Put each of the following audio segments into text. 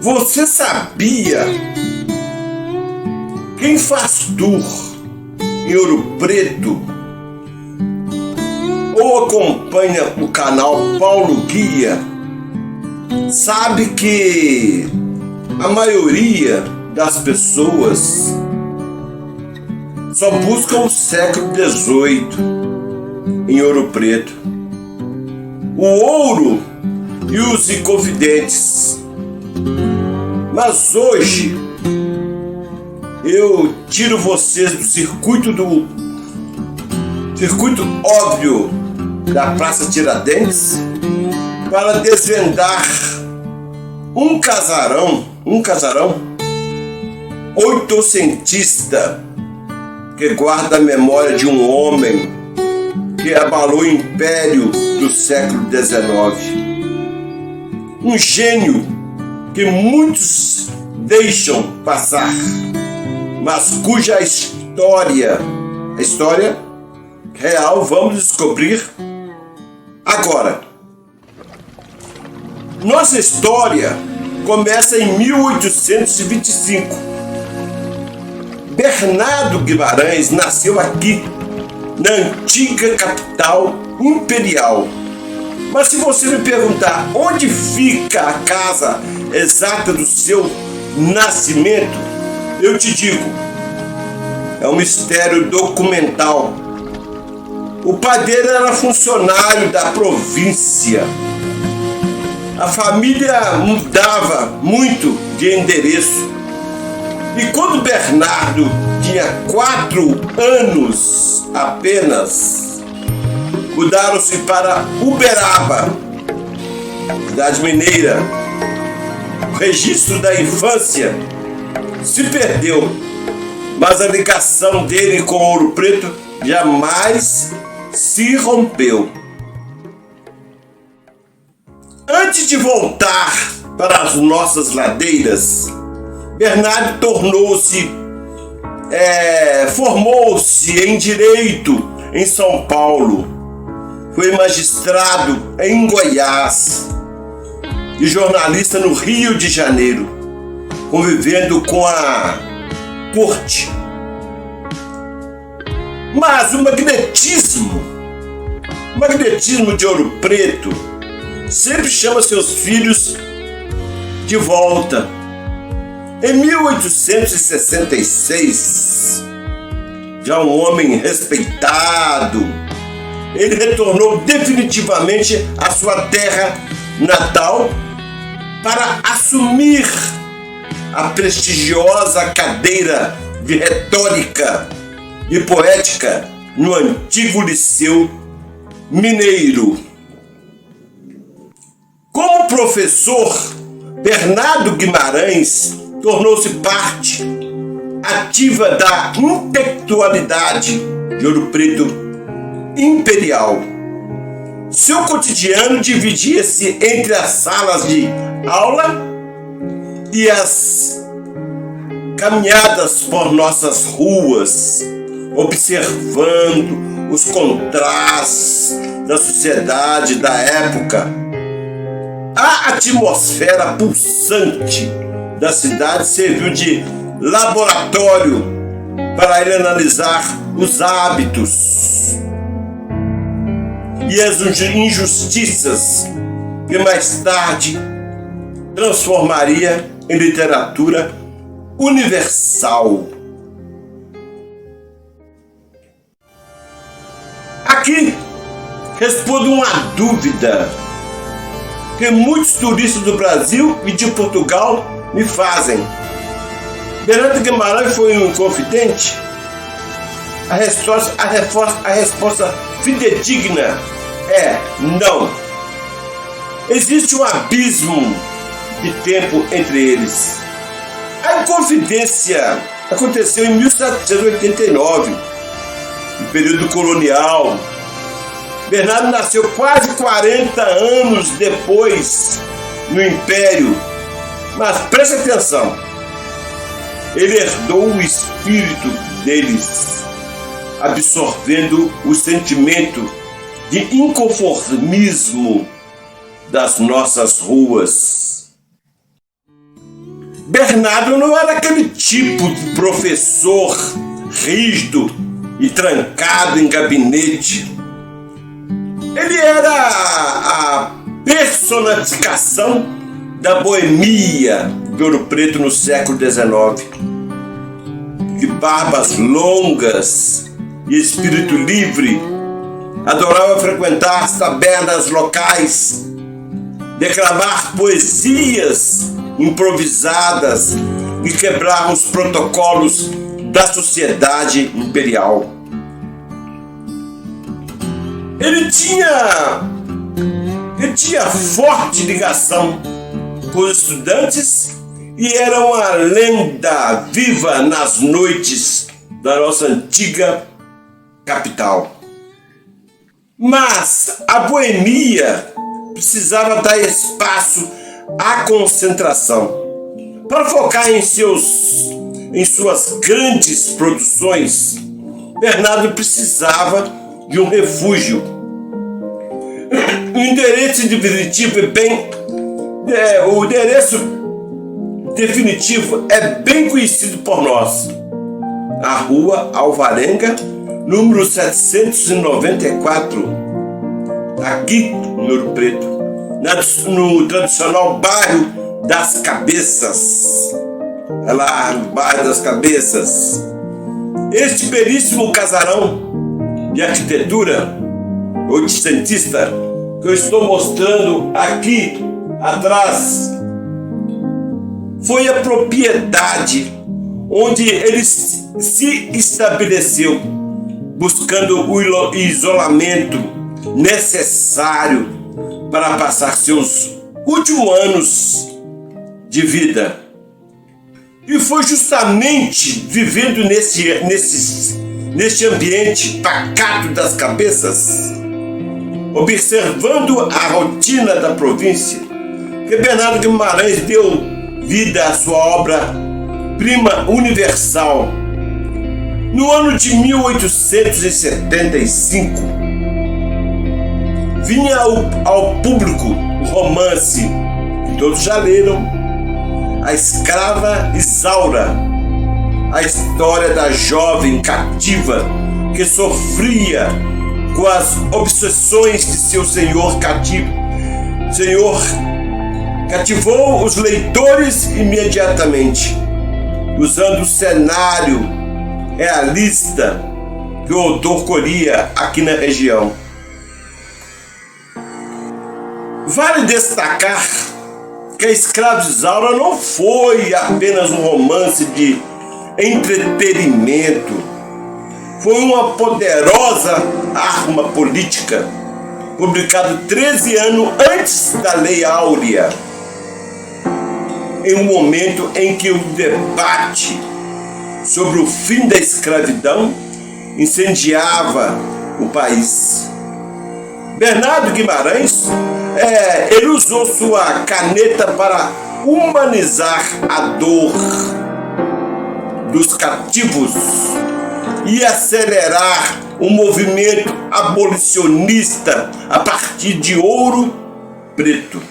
Você sabia? Quem faz tour em Ouro Preto ou acompanha o canal Paulo Guia sabe que a maioria das pessoas só buscam o século XVIII em Ouro Preto. O ouro e os inconfidentes. Mas hoje eu tiro vocês do circuito óbvio da Praça Tiradentes para desvendar um casarão oitocentista que guarda a memória de um homem que abalou o império do século XIX. Um gênio que muitos deixam passar, mas cuja história real vamos descobrir agora. Nossa história começa em 1825. Bernardo Guimarães nasceu aqui, na antiga capital imperial. Mas se você me perguntar onde fica a casa exata do seu nascimento, eu te digo, é um mistério documental. O pai dele era funcionário da província. A família mudava muito de endereço. E quando Bernardo tinha 4 anos apenas, mudaram-se para Uberaba, cidade mineira. O registro da infância se perdeu, mas a ligação dele com Ouro Preto jamais se rompeu. Antes de voltar para as nossas ladeiras, Bernardo formou-se em Direito em São Paulo. Foi magistrado em Goiás e jornalista no Rio de Janeiro, convivendo com a corte. Mas o magnetismo de Ouro Preto sempre chama seus filhos de volta. Em 1866, já um homem respeitado, ele retornou definitivamente à sua terra natal para assumir a prestigiosa cadeira de retórica e poética no antigo Liceu Mineiro. Como professor, Bernardo Guimarães tornou-se parte ativa da intelectualidade de Ouro Preto imperial. Seu cotidiano dividia-se entre as salas de aula e as caminhadas por nossas ruas, observando os contrastes da sociedade da época. A atmosfera pulsante da cidade serviu de laboratório para ele analisar os hábitos e as injustiças que mais tarde transformaria em literatura universal. Aqui respondo uma dúvida que muitos turistas do Brasil e de Portugal me fazem. Bernardo Guimarães foi um inconfidente? A resposta fidedigna é não. Existe um abismo de tempo entre eles. A inconfidência aconteceu em 1789, no período colonial. Bernardo nasceu quase 40 anos depois no Império. Mas preste atenção, ele herdou o espírito deles, absorvendo o sentimento de inconformismo das nossas ruas. Bernardo não era aquele tipo de professor rígido e trancado em gabinete. Ele era a personificação da boemia de Ouro Preto no século XIX. De barbas longas e espírito livre, adorava frequentar as tabernas locais, declamar poesias improvisadas e quebrar os protocolos da sociedade imperial. Ele tinha forte ligação com os estudantes e era uma lenda viva nas noites da nossa antiga capital. Mas a boemia precisava dar espaço à concentração. Para focar em suas grandes produções, Bernardo precisava de um refúgio. O endereço definitivo é bem conhecido por nós. A Rua Alvarenga, número 794, aqui no Ouro Preto, no tradicional bairro das Cabeças. É lá no bairro das Cabeças. Este belíssimo casarão de arquitetura oitocentista que eu estou mostrando aqui atrás foi a propriedade onde ele se estabeleceu, buscando o isolamento necessário para passar seus últimos anos de vida. E foi justamente vivendo neste ambiente pacato das Cabeças, observando a rotina da província, que Bernardo Guimarães deu vida à sua obra-prima universal. No ano de 1875, vinha ao público o romance que todos já leram, A Escrava Isaura, a história da jovem cativa que sofria com as obsessões de seu senhor cativo. Cativou os leitores imediatamente, usando o cenário realista que o autor colhia aqui na região. Vale destacar que A Escrava Isaura não foi apenas um romance de entretenimento, foi uma poderosa arma política, publicado 13 anos antes da Lei Áurea, em um momento em que o debate sobre o fim da escravidão incendiava o país. Bernardo Guimarães ele usou sua caneta para humanizar a dor dos cativos e acelerar o movimento abolicionista a partir de Ouro Preto.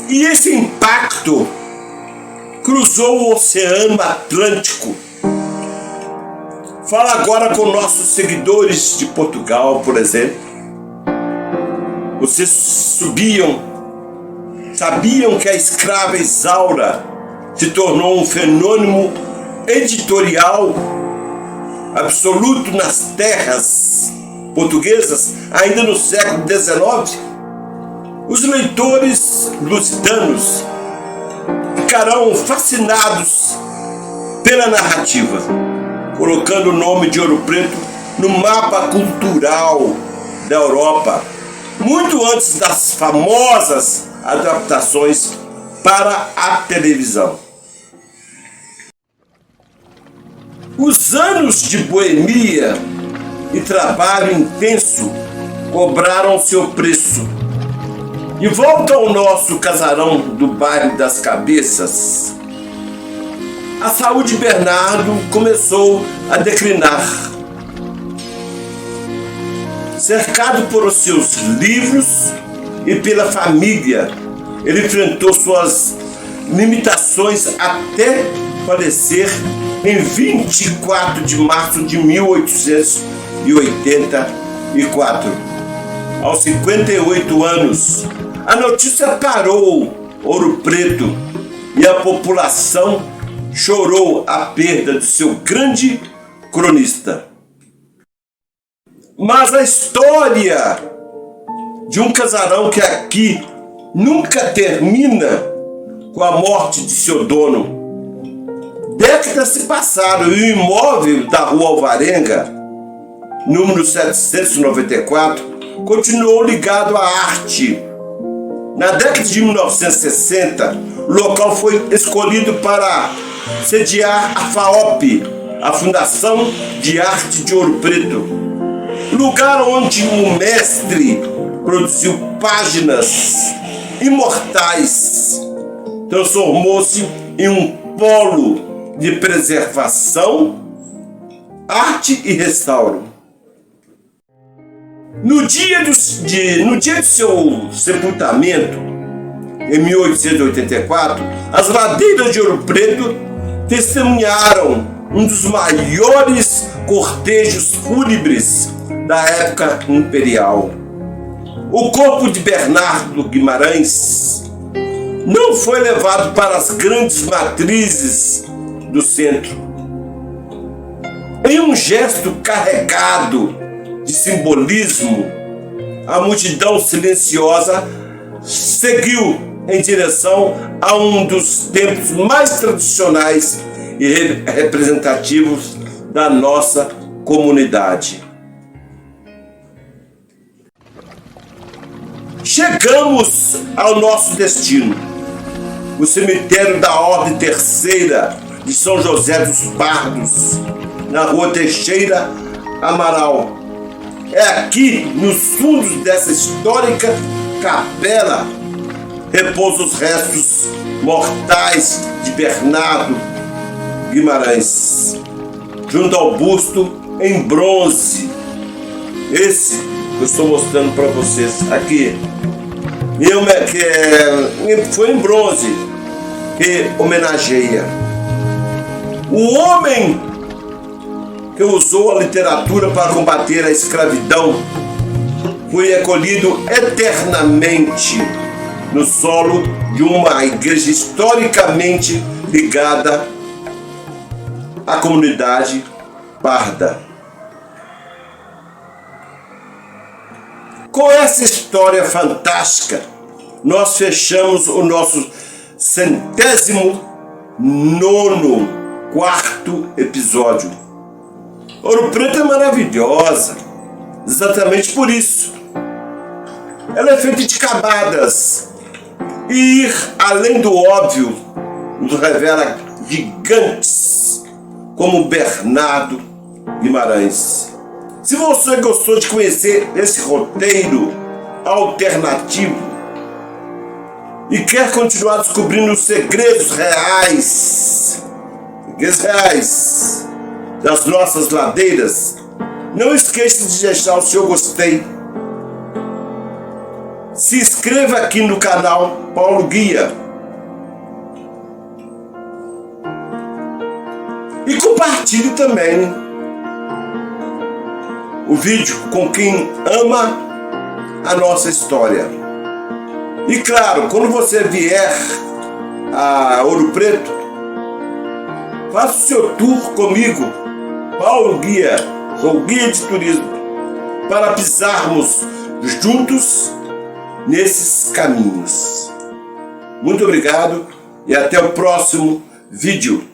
E esse impacto cruzou o Oceano Atlântico. Fala agora com nossos seguidores de Portugal, por exemplo. Vocês sabiam que A Escrava Isaura se tornou um fenômeno editorial absoluto nas terras portuguesas ainda no século XIX? Os leitores lusitanos ficarão fascinados pela narrativa, colocando o nome de Ouro Preto no mapa cultural da Europa, muito antes das famosas adaptações para a televisão. Os anos de boemia e trabalho intenso cobraram seu preço. De volta ao nosso casarão do bairro das Cabeças, a saúde de Bernardo começou a declinar. Cercado por os seus livros e pela família, ele enfrentou suas limitações até falecer em 24 de março de 1884, aos 58 anos. A notícia parou Ouro Preto e a população chorou a perda de seu grande cronista. Mas a história de um casarão que aqui nunca termina com a morte de seu dono. Décadas se passaram e o imóvel da Rua Alvarenga, número 794, continuou ligado à arte. Na década de 1960, o local foi escolhido para sediar a FAOP, a Fundação de Arte de Ouro Preto, lugar onde o mestre produziu páginas imortais, transformou-se em um polo de preservação, arte e restauro. No dia de seu sepultamento, em 1884, as ladeiras de Ouro Preto testemunharam um dos maiores cortejos fúnebres da época imperial. O corpo de Bernardo Guimarães não foi levado para as grandes matrizes do centro. Em um gesto carregado de simbolismo, a multidão silenciosa seguiu em direção a um dos templos mais tradicionais e representativos da nossa comunidade. Chegamos ao nosso destino, o cemitério da Ordem Terceira de São José dos Pardos, na Rua Teixeira Amaral. É aqui, nos fundos dessa histórica capela, repousam os restos mortais de Bernardo Guimarães, junto ao busto em bronze. Esse que eu estou mostrando para vocês aqui, foi em bronze, que homenageia o homem que usou a literatura para combater a escravidão. Foi recolhido eternamente no solo de uma igreja historicamente ligada à comunidade parda. Com essa história fantástica, nós fechamos o nosso 109º episódio. Ouro Preto é maravilhosa, exatamente por isso. Ela é feita de camadas, e ir além do óbvio nos revela gigantes como Bernardo Guimarães. Se você gostou de conhecer esse roteiro alternativo e quer continuar descobrindo os segredos reais das nossas ladeiras, não esqueça de deixar o seu gostei. Se inscreva aqui no canal Paulo Guia e compartilhe também o vídeo com quem ama a nossa história. E claro, quando você vier a Ouro Preto, faça o seu tour comigo, Paulo Guia, sou guia de turismo, para pisarmos juntos nesses caminhos. Muito obrigado e até o próximo vídeo.